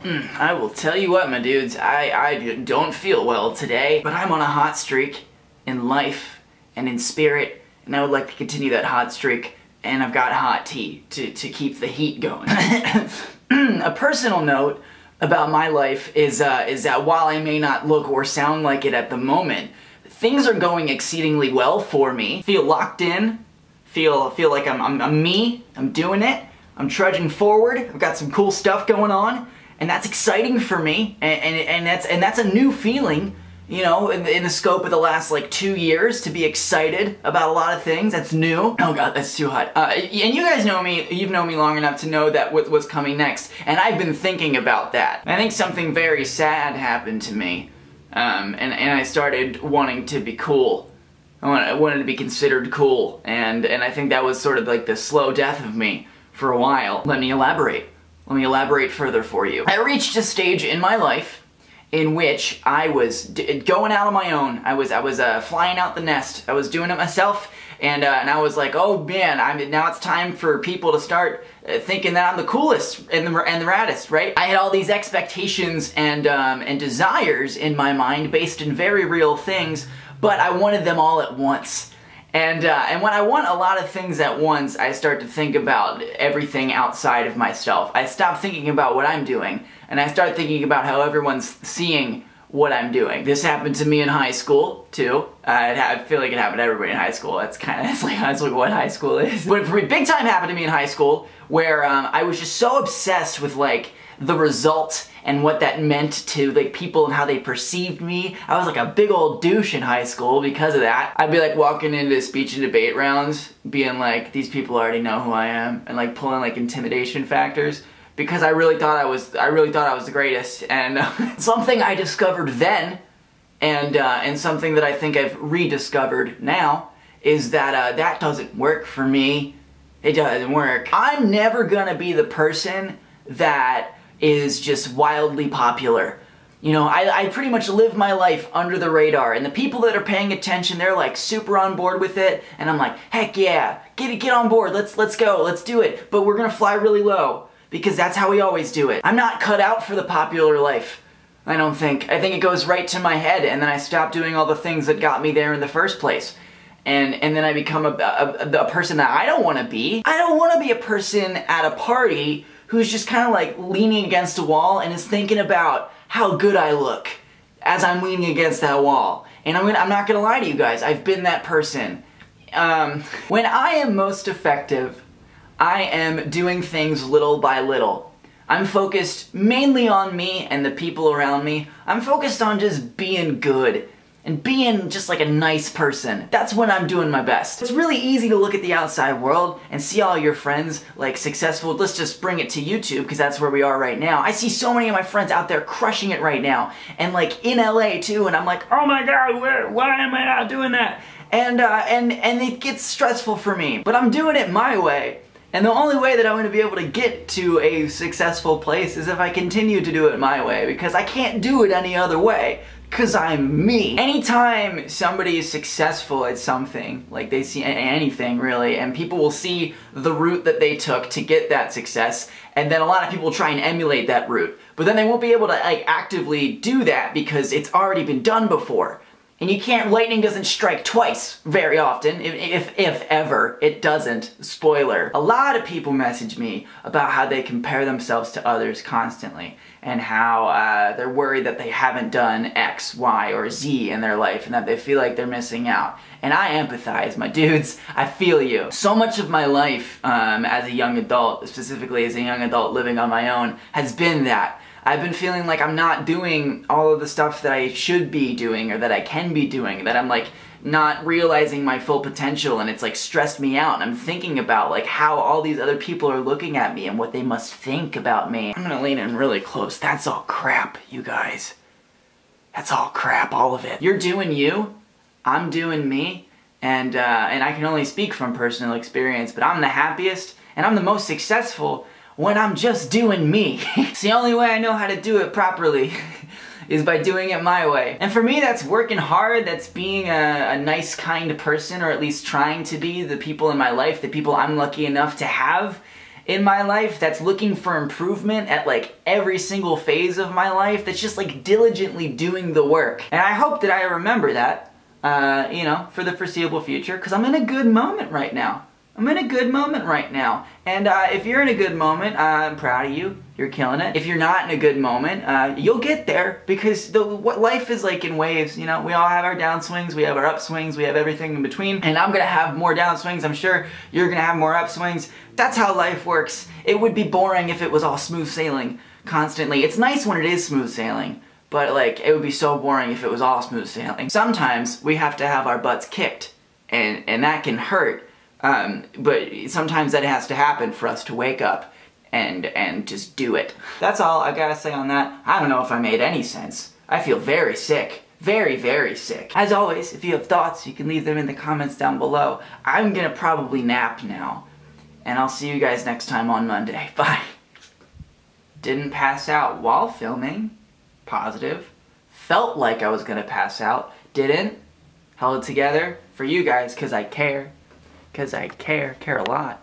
I will tell you what, my dudes, I don't feel well today, but I'm on a hot streak in life and in spirit, and I would like to continue that hot streak, and I've got hot tea to keep the heat going. A personal note about my life is that while I may not look or sound like it at the moment, things are going exceedingly well for me. Feel locked in, feel like I'm me, I'm doing it, I'm trudging forward, I've got some cool stuff going on, and that's exciting for me, and that's a new feeling, you know, in the scope of the last like 2 years, to be excited about a lot of things. That's new. Oh god, that's too hot. And you guys know me, you've known me long enough to know that what's coming next, and I've been thinking about that. I think something very sad happened to me, and I started wanting to be cool. I wanted to be considered cool, and I think that was sort of like the slow death of me for a while. Let me elaborate. Let me elaborate further for you. I reached a stage in my life in which I was going out on my own. I was flying out the nest. I was doing it myself, and I was like, oh man, now it's time for people to start thinking that I'm the coolest and the raddest, right? I had all these expectations and desires in my mind based in very real things, but I wanted them all at once. And when I want a lot of things at once, I start to think about everything outside of myself. I stop thinking about what I'm doing, and I start thinking about how everyone's seeing what I'm doing. This happened to me in high school, too. I feel like it happened to everybody in high school. That's like what high school is. But for me, big time happened to me in high school, where I was just so obsessed with like the result and what that meant to like people and how they perceived me. I was like a big old douche in high school because of that. I'd be like walking into speech and debate rounds being like, these people already know who I am, and like pulling like intimidation factors because I really thought I was the greatest. And something I discovered then and something that I think I've rediscovered now is that that doesn't work for me. It doesn't work. I'm never gonna be the person that is just wildly popular. You know, I pretty much live my life under the radar, and the people that are paying attention, they're like super on board with it, and I'm like, heck yeah, get on board, let's go, let's do it, but we're gonna fly really low, because that's how we always do it. I'm not cut out for the popular life, I don't think. I think it goes right to my head, and then I stop doing all the things that got me there in the first place. And then I become a person that I don't want to be. I don't want to be a person at a party who's just kind of like leaning against a wall and is thinking about how good I look as I'm leaning against that wall. And I'm not gonna lie to you guys, I've been that person. When I am most effective, I am doing things little by little. I'm focused mainly on me and the people around me. I'm focused on just being good and being just like a nice person. That's when I'm doing my best. It's really easy to look at the outside world and see all your friends like successful. Let's just bring it to YouTube because that's where we are right now. I see so many of my friends out there crushing it right now, and like in LA too, and I'm like, oh my god, why am I not doing that? And it gets stressful for me, but I'm doing it my way. And the only way that I'm going to be able to get to a successful place is if I continue to do it my way, because I can't do it any other way. Because I'm me. Anytime somebody is successful at something, like they see anything really, and people will see the route that they took to get that success, and then a lot of people will try and emulate that route, but then they won't be able to like actively do that because it's already been done before. And you can't, lightning doesn't strike twice very often, if ever, it doesn't. Spoiler. A lot of people message me about how they compare themselves to others constantly, and how they're worried that they haven't done X, Y, or Z in their life, and that they feel like they're missing out. And I empathize, my dudes. I feel you. So much of my life as a young adult, specifically as a young adult living on my own, has been that. I've been feeling like I'm not doing all of the stuff that I should be doing or that I can be doing, that I'm like not realizing my full potential, and it's like stressed me out, and I'm thinking about like how all these other people are looking at me and what they must think about me. I'm gonna lean in really close. That's all crap, you guys. That's all crap, all of it. You're doing you, I'm doing me, and I can only speak from personal experience, but I'm the happiest and I'm the most successful when I'm just doing me. It's the only way I know how to do it properly is by doing it my way. And for me, that's working hard, that's being a nice, kind person, or at least trying to be the people in my life, the people I'm lucky enough to have. in my life that's looking for improvement at like every single phase of my life, that's just like diligently doing the work. And I hope that I remember that, you know, for the foreseeable future, because I'm in a good moment right now. I'm in a good moment right now. And if you're in a good moment, I'm proud of you. You're killing it. If you're not in a good moment, you'll get there, because what life is like in waves, you know? We all have our downswings, we have our upswings, we have everything in between. And I'm gonna have more downswings, I'm sure you're gonna have more upswings. That's how life works. It would be boring if it was all smooth sailing constantly. It's nice when it is smooth sailing, but like, it would be so boring if it was all smooth sailing. Sometimes we have to have our butts kicked, and that can hurt. But sometimes that has to happen for us to wake up and just do it. That's all I gotta say on that. I don't know if I made any sense. I feel very sick. Very, very sick. As always, if you have thoughts, you can leave them in the comments down below. I'm gonna probably nap now. And I'll see you guys next time on Monday. Bye. Didn't pass out while filming. Positive. Felt like I was gonna pass out. Didn't. Held it together for you guys, because I care. Because I care a lot.